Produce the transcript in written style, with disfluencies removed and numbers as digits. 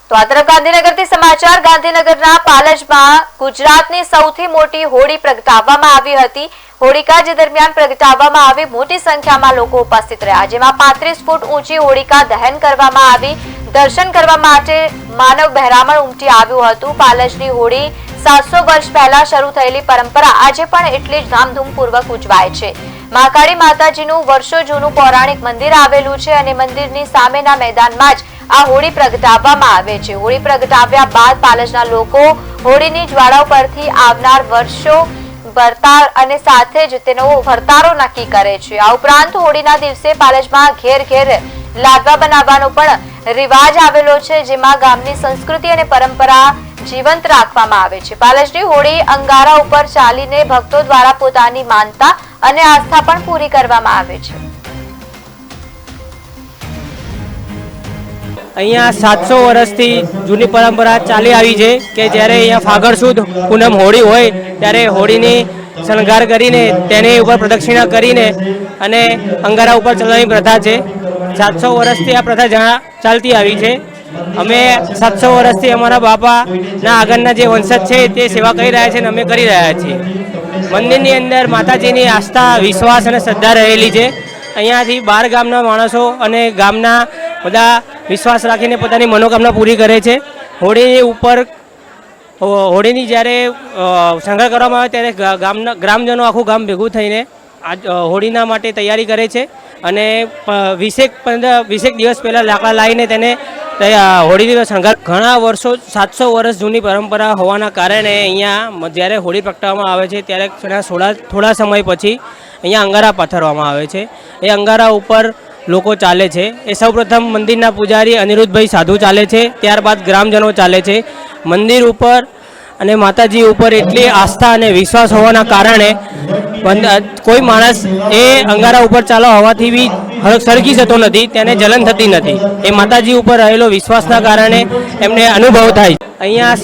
તો આ તરફ ગાંધીનગરથી સમાચાર ગાંધીનગરના પાલજમાં ગુજરાતની સૌથી મોટી હોળી પ્રગટાવવામાં આવી હતી। હોળિકા જે દરમિયાન પ્રગટાવવામાં આવી મોટી સંખ્યામાં લોકો ઉપસ્થિત રહ્યા, જેમાં 35 ફૂટ ઊંચી હોળિકા દહન કરવામાં આવી। દર્શન કરવા માટે માનવ બહેરામણ ઉમટી આવ્યું હતું। પાલજની હોળી 700 વર્ષ પહેલા શરૂ થયેલી પરંપરા આજે પણ એટલી જ ધામધૂમપૂર્વક ઉજવાય છે। મહાકાળી માતાજીનું વર્ષો જૂનું પૌરાણિક મંદિર આવેલું છે અને મંદિરની સામેના મેદાનમાં જ આ હોળી પ્રગટાવવામાં આવે છે। હોળી પ્રગટાવ્યા બાદ પાલજના લોકો હોળીની જ્વાળાઓ પરથી આવનાર વર્ષો વર્તાર અને સાથે જ તેનો વર્તારો નક્કી કરે છે। આ ઉપરાંત હોળીના દિવસે પાલજમાં ઘેર ઘેર લાડવા બનાવવાનો પણ રિવાજ આવેલો છે, જેમાં ગામની સંસ્કૃતિ અને પરંપરા જીવંત રાખવામાં આવે છે। પાલજની હોળી અંગારા ઉપર ચાલીને ભક્તો દ્વારા પોતાની માનતા અને આસ્થા પણ પૂરી કરવામાં આવે છે। અહીંયા 700 વર્ષથી જૂની પરંપરા ચાલી આવી છે કે જ્યારે અહીંયા ફાગણ સુદ પૂનમ હોળી હોય ત્યારે હોળીની શણગાર કરીને તેની ઉપર પ્રદક્ષિણા કરીને અને અંગારા ઉપર ચલાવવાની પ્રથા છે। 700 વર્ષથી આ પ્રથા ચાલતી આવી છે। અમે 700 વર્ષથી અમારા બાપાના આગળના જે વંશજ છે તે સેવા કરી રહ્યા છે અને અમે કરી રહ્યા છીએ। મંદિરની અંદર માતાજીની આસ્થા, વિશ્વાસ અને શ્રદ્ધા રહેલી છે। અહીંયાથી 12 ગામના માણસો અને ગામના બધા વિશ્વાસ રાખીને પોતાની મનોકામના પૂરી કરે છે। હોળીની ઉપર હોળીની જ્યારે શણગાર કરવામાં આવે ત્યારે ગ્રામજનો આખું ગામ ભેગું થઈને હોળીના માટે તૈયારી કરે છે અને 20 દિવસ પહેલાં લાકડા લાવીને તેને હોળીનો શણગાર ઘણા વર્ષો 700 વર્ષ જૂની પરંપરા હોવાના કારણે અહીંયા જ્યારે હોળી પ્રગટાવવામાં આવે છે ત્યારે થોડા સમય પછી અહીંયા અંગારા પાથરવામાં આવે છે। એ અંગારા ઉપર લોકો ચાલે છે। એ સૌપ્રથમ મંદિરના પૂજારી અનિરુદ્ધભાઈ સાધુ ચાલે છે, ત્યારબાદ ગ્રામજનો ચાલે છે। મંદિર ઉપર અને માતાજી ઉપર એટલી આસ્થા અને વિશ્વાસ હોવાના કારણે કોઈ માણસ એ અંગારા ઉપર ચાલવા હોવાથી બી સળગી જતો નથી, તેને જલન થતી નથી। એ માતાજી ઉપર રહેલો વિશ્વાસના કારણે એમને અનુભવ થાય। અહીંયા